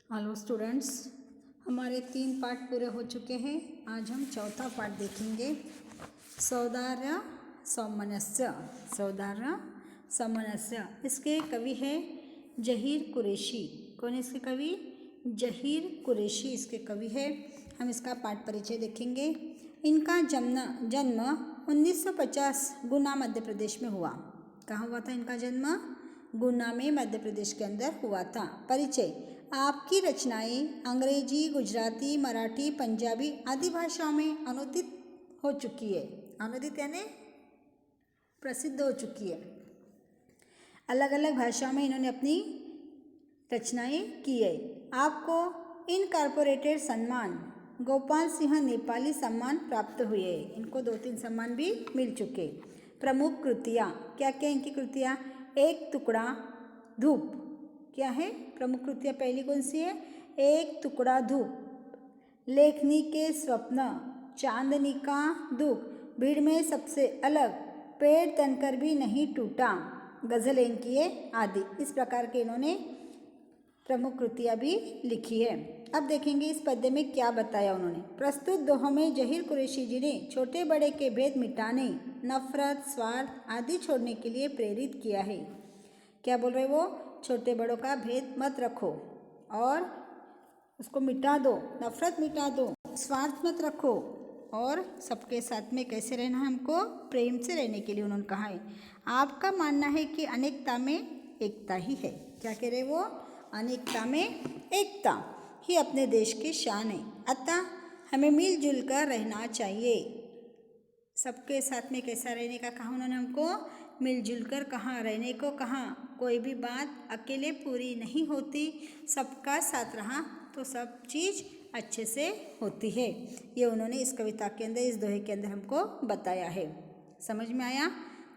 Hello students, हमारे 3 part पूरे हो चुके हैं। आज हम चौथा पार्ट देखेंगे। सौदार्य सौमनस्य। सौदार्य सौमनस्य। इसके कवि है जहीर कुरैशी। कौन है इसके कवि? जहीर कुरैशी इसके कवि है। हम इसका पाठ परिचय देखेंगे। इनका जन्म 1950 गुना मध्य प्रदेश में हुआ। कहाँ हुआ था इनका जन्म? गुना में मध्य प्रदेश के अंदर हुआ था। परिचय: आपकी रचनाएं अंग्रेजी, गुजराती, मराठी, पंजाबी आदि भाषाओं में अनुदित हो चुकी है। अनुदित यानी प्रसिद्ध हो चुकी है। अलग अलग भाषाओं में इन्होंने अपनी रचनाएं की है। आपको इनकॉर्पोरेटेड सम्मान, गोपाल सिंह नेपाली सम्मान प्राप्त हुए हैं। इनको 2-3 सम्मान भी मिल चुके। प्रमुख कृतियाँ, क्या क्या इनकी कृतियाँ? एक टुकड़ा धूप। क्या है प्रमुख कृतियाँ? पहली कौन सी है? एक टुकड़ा धूप, लेखनी के स्वप्न, चांदनी का दुख, भीड़ में सबसे अलग, पेड़ तनकर भी नहीं टूटा, गजल इनकी है आदि। इस प्रकार के इन्होंने प्रमुख कृतियाँ भी लिखी है। अब देखेंगे इस पद्य में क्या बताया उन्होंने। प्रस्तुत दोहों में जहीर कुरैशी जी ने छोटे बड़े के भेद मिटाने, नफरत, स्वार्थ आदि छोड़ने के लिए प्रेरित किया है। क्या बोल रहे वो? छोटे बड़ों का भेद मत रखो और उसको मिटा दो, नफरत मिटा दो, स्वार्थ मत रखो और सबके साथ में कैसे रहना है? हमको प्रेम से रहने के लिए उन्होंने कहा है। आपका मानना है कि अनेकता में एकता ही है। क्या कह रहे वो? अनेकता में एकता ही अपने देश की शान है, अतः हमें मिलजुल कर रहना चाहिए। सबके साथ में कैसा रहने का कहा उन्होंने हमको? मिलजुल कर कहाँ रहने को कहा। कोई भी बात अकेले पूरी नहीं होती, सबका साथ रहा तो सब चीज़ अच्छे से होती है। ये उन्होंने इस कविता के अंदर, इस दोहे के अंदर हमको बताया है। समझ में आया?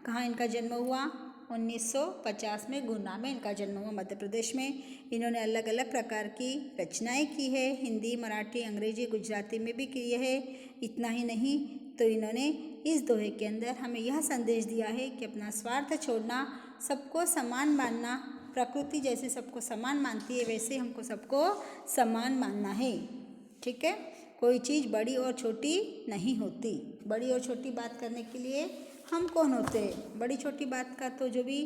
कहाँ इनका जन्म हुआ? 1950 में गुना में इनका जन्म हुआ, मध्य प्रदेश में। इन्होंने अलग अलग प्रकार की रचनाएं की है, हिंदी, मराठी, अंग्रेजी, गुजराती में भी की है। इतना ही नहीं तो इन्होंने इस दोहे के अंदर हमें यह संदेश दिया है कि अपना स्वार्थ छोड़ना, सबको समान मानना, प्रकृति जैसे सबको समान मानती है वैसे हमको सबको समान मानना है। ठीक है? कोई चीज़ बड़ी और छोटी नहीं होती। बड़ी और छोटी बात करने के लिए हम कौन होते हैं? बड़ी छोटी बात का तो जो भी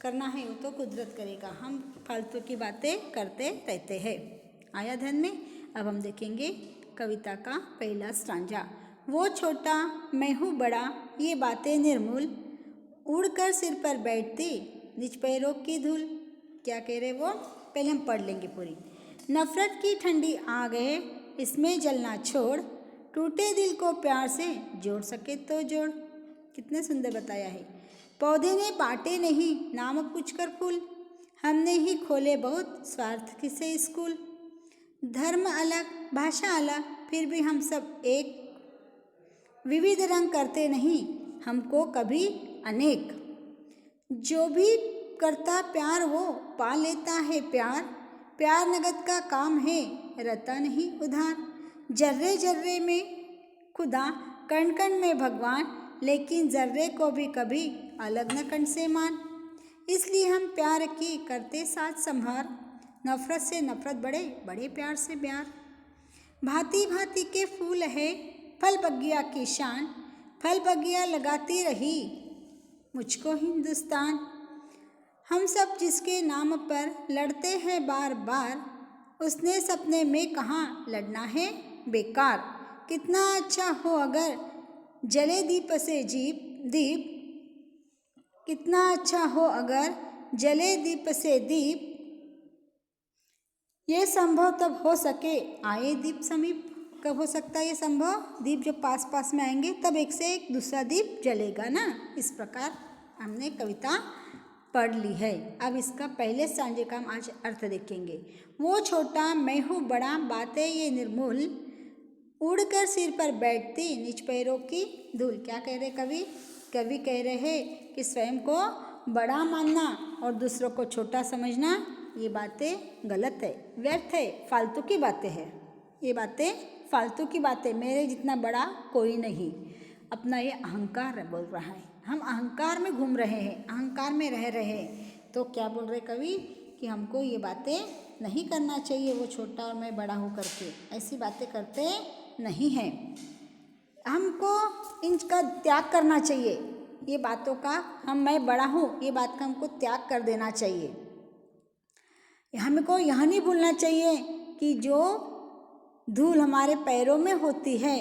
करना है वो तो कुदरत करेगा, हम फालतू की बातें करते रहते हैं। आया ध्यान में? अब हम देखेंगे कविता का पहला स्टांजा। वो छोटा मैं हूँ बड़ा, ये बातें निर्मूल, उड़कर सिर पर बैठती निज पैरों की धूल। क्या कह रहे वो? पहले हम पढ़ लेंगे पूरी। नफरत की ठंडी आग है, इसमें जलना छोड़, टूटे दिल को प्यार से जोड़ सके तो जोड़। कितने सुंदर बताया है। पौधे ने बांटे नहीं नाम पूछकर फूल, हमने ही खोले बहुत स्वार्थ किसे स्कूल। धर्म अलग, भाषा अलग, फिर भी हम सब एक, विविध रंग करते नहीं हमको कभी अनेक। जो भी करता प्यार वो पा लेता है प्यार, प्यार नगद का काम है रहता नहीं उधार। जर्रे जर्रे में खुदा, कण कण में भगवान, लेकिन जर्रे को भी कभी अलग न कण से मान। इसलिए हम प्यार की करते साथ संभार, नफरत से नफरत बढ़े, बड़े प्यार से प्यार। भांति भांति के फूल है फल बगिया की शान, फल बगिया लगाती रही मुझको हिंदुस्तान। हम सब जिसके नाम पर लड़ते हैं बार बार, उसने सपने में कहाँ लड़ना है बेकार। कितना अच्छा हो अगर जले दीप से दीप, कितना अच्छा हो अगर जले दीप से दीप, ये संभव तब हो सके आए दीप समीप। कब हो सकता है ये संभव? दीप जब पास पास में आएंगे तब एक से एक दूसरा दीप जलेगा ना। इस प्रकार हमने कविता पढ़ ली है। अब इसका पहले स्टांजे का हम आज अर्थ देखेंगे। वो छोटा मैं हूँ बड़ा, बातें ये निर्मूल, उड़कर सिर पर बैठती निज पैरों की धूल। क्या कह रहे कवि? कवि कह रहे हैं कि स्वयं को बड़ा मानना और दूसरों को छोटा समझना ये बातें गलत है, व्यर्थ है, फालतू की बातें हैं। ये बातें फालतू की बातें, मेरे जितना बड़ा कोई नहीं। अपना ये अहंकार बोल रहा है। हम अहंकार में घूम रहे हैं, अहंकार में रह रहे हैं। तो क्या बोल रहे कवि कि हमको ये बातें नहीं करना चाहिए, वो छोटा और मैं बड़ा हो करके ऐसी बातें करते नहीं हैं। हमको इनका त्याग करना चाहिए, ये बातों का मैं बड़ा हूँ ये बात का हमको त्याग कर देना चाहिए। हमको यह नहीं भूलना चाहिए कि जो धूल हमारे पैरों में होती है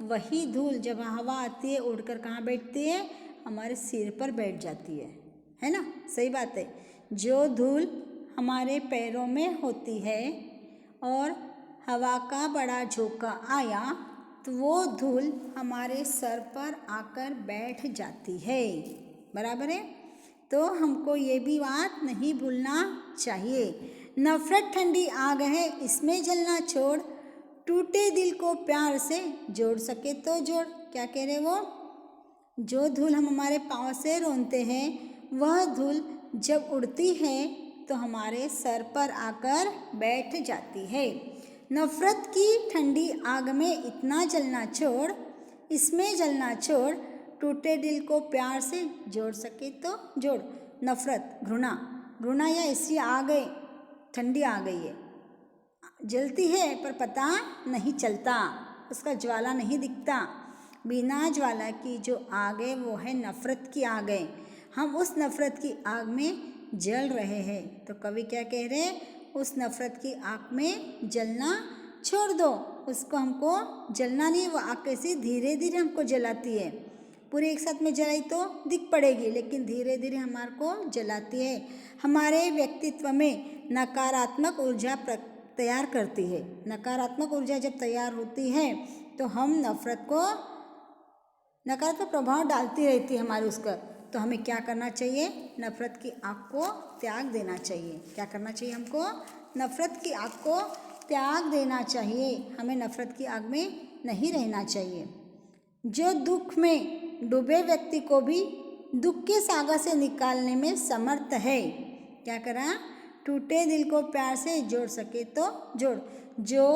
वही धूल जब हवा आती है उड़कर कहाँ बैठती है, हमारे सिर पर बैठ जाती है ना। सही बात है। जो धूल हमारे पैरों में होती है और हवा का बड़ा झोंका आया तो वो धूल हमारे सर पर आकर बैठ जाती है, बराबर है। तो हमको ये भी बात नहीं भूलना चाहिए। नफरत ठंडी आग है इसमें जलना छोड़, टूटे दिल को प्यार से जोड़ सके तो जोड़। क्या कह रहे वो, जो धूल हम हमारे पाँव से रोनते हैं वह धूल जब उड़ती है तो हमारे सर पर आकर बैठ जाती है। नफरत की ठंडी आग में इतना जलना छोड़, इसमें जलना छोड़, टूटे दिल को प्यार से जोड़ सके तो जोड़। नफरत, घृणा या ऐसी आग है, ठंडी आ गई है, जलती है पर पता नहीं चलता, उसका ज्वाला नहीं दिखता। बिना ज्वाला की जो आग है वो है नफरत की आग है। हम उस नफरत की आग में जल रहे हैं। तो कवि क्या कह रहे हैं, उस नफरत की आग में जलना छोड़ दो, उसको हमको जलना नहीं, वो आग कैसे धीरे धीरे हमको जलाती है। पूरे एक साथ में जलाई तो दिख पड़ेगी लेकिन धीरे धीरे हमारे को जलाती है। हमारे व्यक्तित्व में नकारात्मक ऊर्जा तैयार करती है। नकारात्मक ऊर्जा जब तैयार होती है तो हम नफरत को नकारात्मक प्रभाव डालती रहती है हमारे उसका। तो हमें क्या करना चाहिए, नफरत की आग को त्याग देना चाहिए। क्या करना चाहिए हमको, नफरत की आग को त्याग देना चाहिए। हमें नफरत की आग में नहीं रहना चाहिए। जो दुख में डूबे व्यक्ति को भी दुख के सागर से निकालने में समर्थ है। क्या करा, टूटे दिल को प्यार से जोड़ सके तो जोड़। जो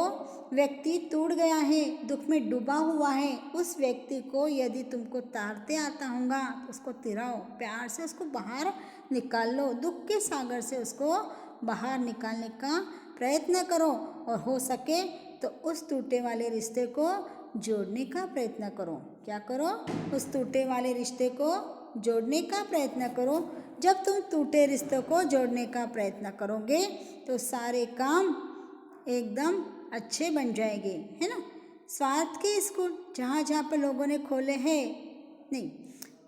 व्यक्ति टूट गया है, दुख में डूबा हुआ है, उस व्यक्ति को यदि तुमको तारते आता होगा तो उसको तिराओ, प्यार से उसको बाहर निकाल लो, दुख के सागर से उसको बाहर निकालने का प्रयत्न करो और हो सके तो उस टूटे वाले रिश्ते को जोड़ने का प्रयत्न करो। क्या करो, उस टूटे वाले रिश्ते को जोड़ने का प्रयत्न करो। जब तुम टूटे रिश्तों को जोड़ने का प्रयत्न करोगे तो सारे काम एकदम अच्छे बन जाएंगे, है ना। स्वार्थ के स्कूल जहाँ जहाँ पर लोगों ने खोले हैं, नहीं,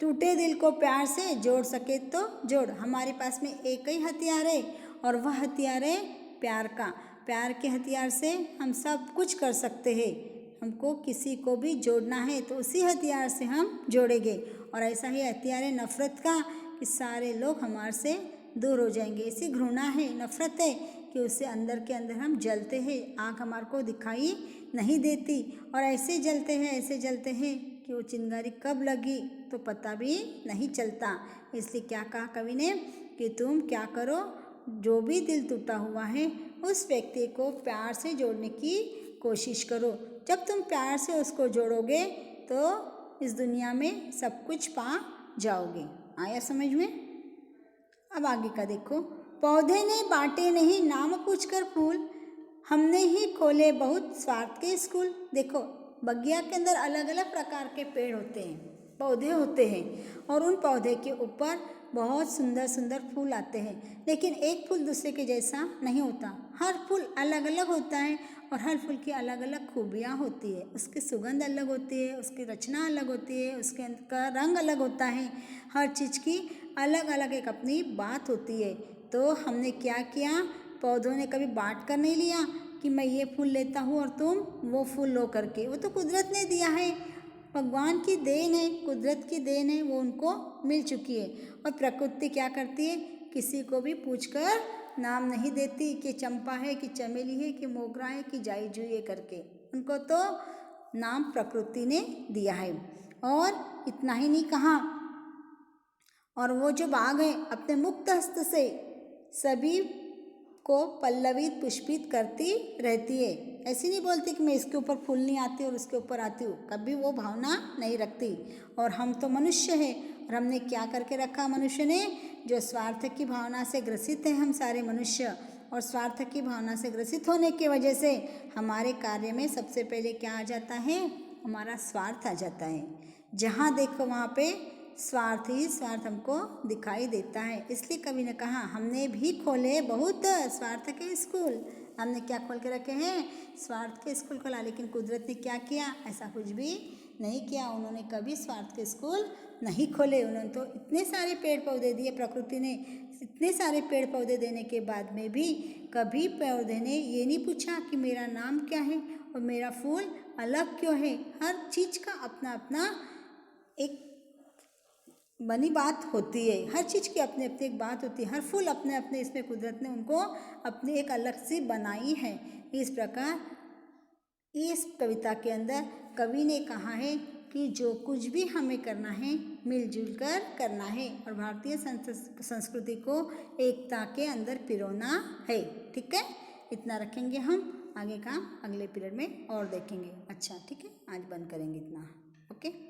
टूटे दिल को प्यार से जोड़ सके तो जोड़। हमारे पास में एक ही हथियार है और वह हथियार है प्यार का। प्यार के हथियार से हम सब कुछ कर सकते हैं। हमको किसी को भी जोड़ना है तो उसी हथियार से हम जोड़ेंगे। और ऐसा ही हथियार है नफरत का कि सारे लोग हमारे से दूर हो जाएंगे। ऐसी घृणा है, नफरत है कि उससे अंदर के अंदर हम जलते हैं, आँख हमारे को दिखाई नहीं देती और ऐसे जलते हैं कि वो चिंगारी कब लगी तो पता भी नहीं चलता। इसलिए क्या कहा कवि ने कि तुम क्या करो, जो भी दिल टूटा हुआ है उस व्यक्ति को प्यार से जोड़ने की कोशिश करो। जब तुम प्यार से उसको जोड़ोगे तो इस दुनिया में सब कुछ पा जाओगे। आया समझ में। अब आगे का देखो, पौधे ने बांटे नहीं नाम पूछकर फूल, हमने ही खोले बहुत स्वार्थ के स्कूल। देखो, बगिया के अंदर अलग अलग प्रकार के पेड़ होते हैं, पौधे होते हैं और उन पौधे के ऊपर बहुत सुंदर सुंदर फूल आते हैं, लेकिन एक फूल दूसरे के जैसा नहीं होता। हर फूल अलग अलग होता है और हर फूल की अलग अलग खूबियाँ होती है। उसकी सुगंध अलग होती है, उसकी रचना अलग होती है, उसके का रंग अलग होता है। हर चीज़ की अलग अलग एक अपनी बात होती है। तो हमने क्या किया, पौधों ने कभी बांट कर नहीं लिया कि मैं ये फूल लेता हूँ और तुम वो फूल लो करके। वो तो कुदरत ने दिया है, भगवान की देन है, कुदरत की देन है, वो उनको मिल चुकी है। और प्रकृति क्या करती है, किसी को भी पूछकर नाम नहीं देती कि चंपा है कि चमेली है कि मोगरा है कि जाई जुई है करके। उनको तो नाम प्रकृति ने दिया है। और इतना ही नहीं कहा, और वो जो बाग है अपने मुक्त हस्त से सभी को पल्लवित पुष्पित करती रहती है। ऐसी नहीं बोलती कि मैं इसके ऊपर फूल नहीं आती और उसके ऊपर आती हूँ, कभी वो भावना नहीं रखती। और हम तो मनुष्य हैं और हमने क्या करके रखा, मनुष्य ने जो स्वार्थ की भावना से ग्रसित है हम सारे मनुष्य, और स्वार्थ की भावना से ग्रसित होने की वजह से हमारे कार्य में सबसे पहले क्या आ जाता है, हमारा स्वार्थ आ जाता है। जहाँ देखो वहाँ पे स्वार्थ ही स्वार्थ हमको दिखाई देता है। इसलिए कवि ने कहा हमने भी खोले बहुत स्वार्थ के स्कूल। हमने क्या खोल के रखे हैं, स्वार्थ के स्कूल खोला, लेकिन कुदरत ने क्या किया, ऐसा कुछ भी नहीं किया। उन्होंने कभी स्वार्थ के स्कूल नहीं खोले। उन्होंने तो इतने सारे पेड़ पौधे दिए, प्रकृति ने इतने सारे पेड़ पौधे देने के बाद में भी कभी पौधे ने ये नहीं पूछा कि मेरा नाम क्या है और मेरा फूल अलग क्यों है। हर चीज़ का अपना अपना एक बनी बात होती है, हर चीज़ की अपनी अपनी एक बात होती है, हर फूल अपने अपने इसमें कुदरत ने उनको अपनी एक अलग सी बनाई है। इस प्रकार इस कविता के अंदर कवि ने कहा है कि जो कुछ भी हमें करना है मिलजुल कर करना है, और भारतीय संस्कृति को एकता के अंदर पिरोना है। ठीक है, इतना रखेंगे हम, आगे का अगले पीरियड में और देखेंगे। अच्छा ठीक है, आज बंद करेंगे इतना। ओके।